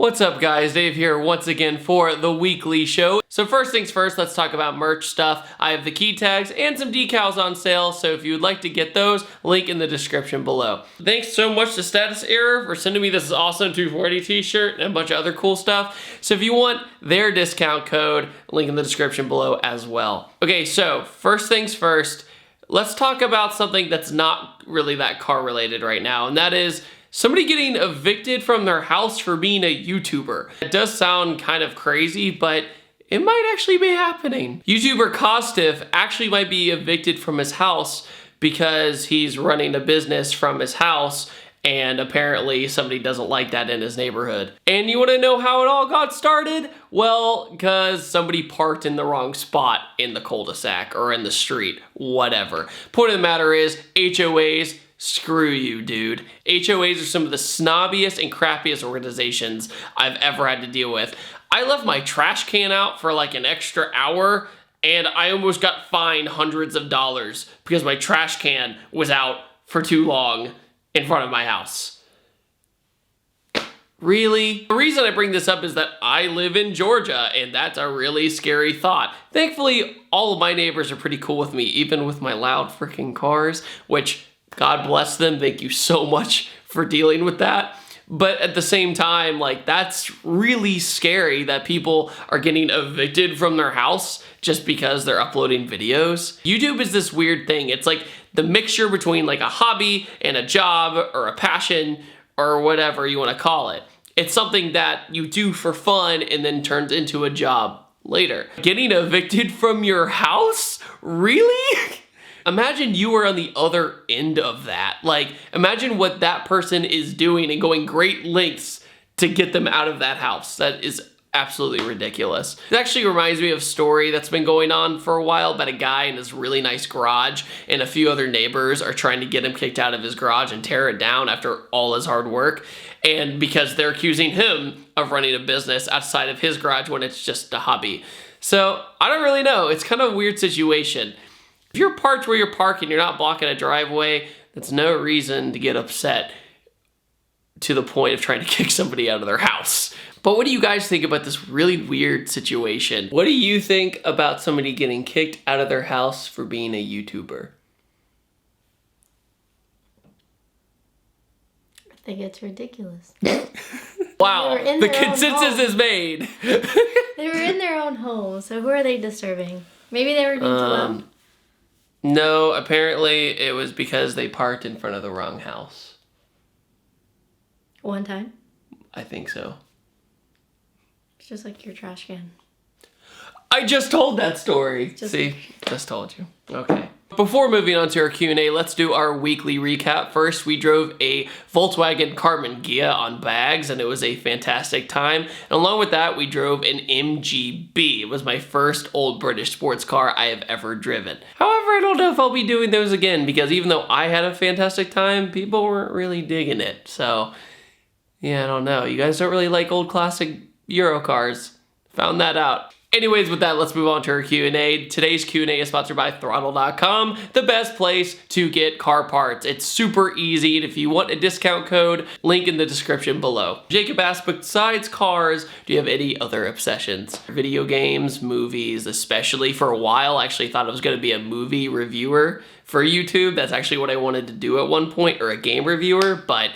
What's up guys, Dave here once again for the weekly show. So first things first, let's talk about merch stuff. I have the key tags and some decals on sale, so if you would like to get those, link in the description below. Thanks so much to Status Error for sending me this awesome 240 t-shirt and a bunch of other cool stuff. So if you want their discount code, link in the description below as well. Okay, so first things first, let's talk about something that's not really that car related right now, and that is somebody getting evicted from their house for being a YouTuber. It does sound kind of crazy, but it might actually be happening. YouTuber Kostif actually might be evicted from his house because he's running a business from his house, and apparently somebody doesn't like that in his neighborhood. And you wanna know how it all got started? Well, because somebody parked in the wrong spot in the cul-de-sac or in the street, whatever. Point of the matter is, HOAs, screw you, dude. HOAs are some of the snobbiest and crappiest organizations I've ever had to deal with. I left my trash can out for like an extra hour and I almost got fined hundreds of dollars because my trash can was out for too long in front of my house. Really? The reason I bring this up is that I live in Georgia, and that's a really scary thought. Thankfully, all of my neighbors are pretty cool with me, even with my loud freaking cars, which God bless them, thank you so much for dealing with that. But at the same time, like, that's really scary that people are getting evicted from their house just because they're uploading videos. YouTube is this weird thing. It's like the mixture between like a hobby and a job or a passion or whatever you want to call it. It's something that you do for fun and then turns into a job later. Getting evicted from your house? Really? Imagine you were on the other end of that. Like, imagine what that person is doing and going great lengths to get them out of that house. That is absolutely ridiculous. It actually reminds me of a story that's been going on for a while about a guy in his really nice garage, and a few other neighbors are trying to get him kicked out of his garage and tear it down after all his hard work. And because they're accusing him of running a business outside of his garage when it's just a hobby. So I don't really know. It's kind of a weird situation. If you're parked where you're parking, you're not blocking a driveway, that's no reason to get upset to the point of trying to kick somebody out of their house. But what do you guys think about this really weird situation? What do you think about somebody getting kicked out of their house for being a YouTuber? I think it's ridiculous. Wow, the consensus is made. They were in their own home, so who are they disturbing? Maybe they were being too loud. No, apparently it was because they parked in front of the wrong house. One time? I think so. It's just like your trash can. I just told that story. See, just told you. Okay. Before moving on to our Q&A, let's do our weekly recap. First, we drove a Volkswagen Carmen Ghia on bags, and it was a fantastic time. And along with that, we drove an MGB. It was my first old British sports car I have ever driven. However, I don't know if I'll be doing those again, because even though I had a fantastic time, people weren't really digging it. So, yeah, I don't know. You guys don't really like old classic Euro cars. Found that out. Anyways, with that, let's move on to our Q&A. Today's Q&A is sponsored by Throttle.com, the best place to get car parts. It's super easy, and if you want a discount code, link in the description below. Jacob asked, besides cars, do you have any other obsessions? Video games, movies, especially. For a while, I actually thought I was going to be a movie reviewer for YouTube. That's actually what I wanted to do at one point, or a game reviewer, but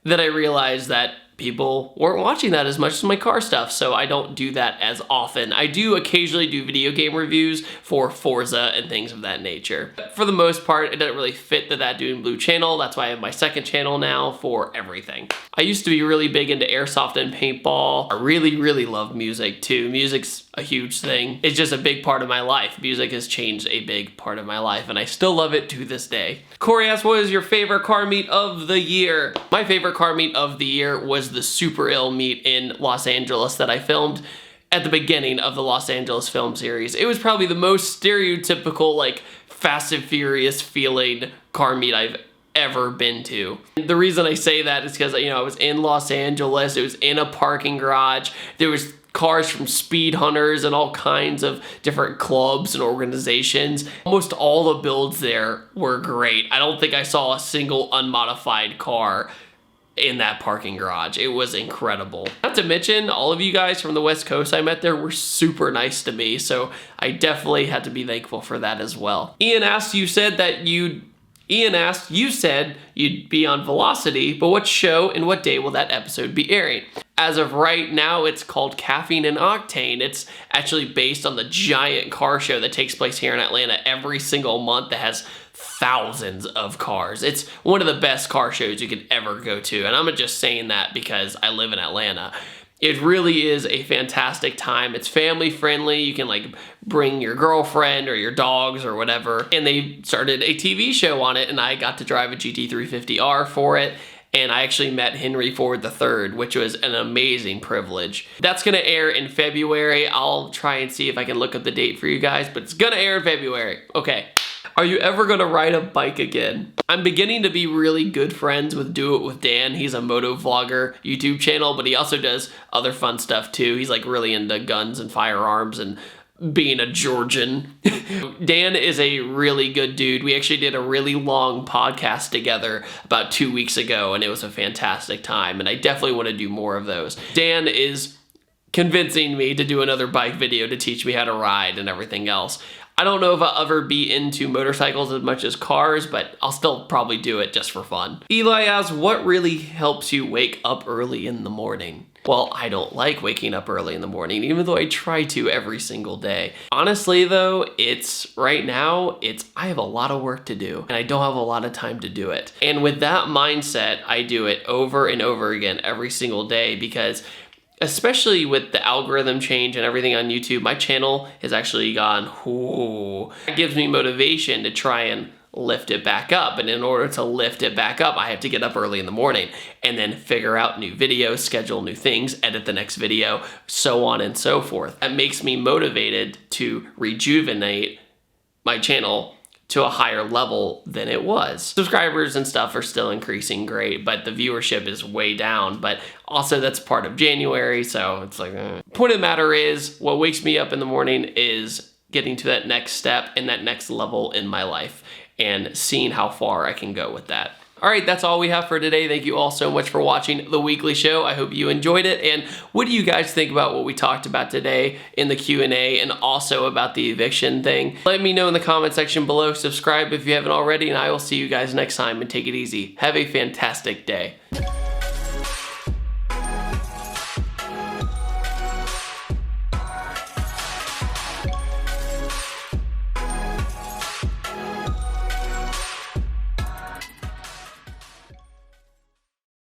then I realized that people weren't watching that as much as my car stuff, so I don't do that as often. I do occasionally do video game reviews for Forza and things of that nature. But for the most part, it doesn't really fit the ThatDudeinBlue channel. That's why I have my second channel now for everything. I used to be really big into airsoft and paintball. I really, really love music too. Music's a huge thing. It's just a big part of my life. Music has changed a big part of my life, and I still love it to this day. Corey asked, what is your favorite car meet of the year? My favorite car meet of the year was the Super Ill meet in Los Angeles that I filmed at the beginning of the Los Angeles film series. It was probably the most stereotypical, like, Fast and Furious feeling car meet I've ever been to. The reason I say that is because, you know, I was in Los Angeles, it was in a parking garage, there was cars from speed hunters and all kinds of different clubs and organizations. Almost all the builds there were great. I don't think I saw a single unmodified car in that parking garage. It was incredible. Not to mention, all of you guys from the West Coast I met there were super nice to me, so I definitely had to be thankful for that as well. Ian asked, you said you'd be on Velocity, but what show and what day will that episode be airing? As of right now, it's called Caffeine and Octane. It's actually based on the giant car show that takes place here in Atlanta every single month that has thousands of cars. It's one of the best car shows you could ever go to, and I'm not just saying that because I live in Atlanta. It really is a fantastic time. It's family friendly. You can like bring your girlfriend or your dogs or whatever. And they started a TV show on it, and I got to drive a GT350R for it. And I actually met Henry Ford III, which was an amazing privilege. That's gonna air in February. I'll try and see if I can look up the date for you guys, but it's gonna air in February. Okay. Are you ever gonna ride a bike again? I'm beginning to be really good friends with Do It With Dan. He's a moto vlogger YouTube channel, but he also does other fun stuff too. He's like really into guns and firearms and being a Georgian. Dan is a really good dude. We actually did a really long podcast together about 2 weeks ago, and it was a fantastic time, and I definitely want to do more of those. Dan is convincing me to do another bike video to teach me how to ride and everything else. I don't know if I'll ever be into motorcycles as much as cars, but I'll still probably do it just for fun. Eli asks, what really helps you wake up early in the morning? Well, I don't like waking up early in the morning, even though I try to every single day. Honestly though, right now, I have a lot of work to do, and I don't have a lot of time to do it. And with that mindset, I do it over and over again every single day, because especially with the algorithm change and everything on YouTube, my channel has actually gone, ooh. It gives me motivation to try and lift it back up. And in order to lift it back up, I have to get up early in the morning and then figure out new videos, schedule new things, edit the next video, so on and so forth. That makes me motivated to rejuvenate my channel to a higher level than it was. Subscribers and stuff are still increasing great, but the viewership is way down, but also that's part of January, so it's like, Point of the matter is, what wakes me up in the morning is getting to that next step and that next level in my life and seeing how far I can go with that. All right, that's all we have for today. Thank you all so much for watching the weekly show. I hope you enjoyed it. And what do you guys think about what we talked about today in the Q&A and also about the eviction thing? Let me know in the comment section below. Subscribe if you haven't already, and I will see you guys next time, and take it easy. Have a fantastic day.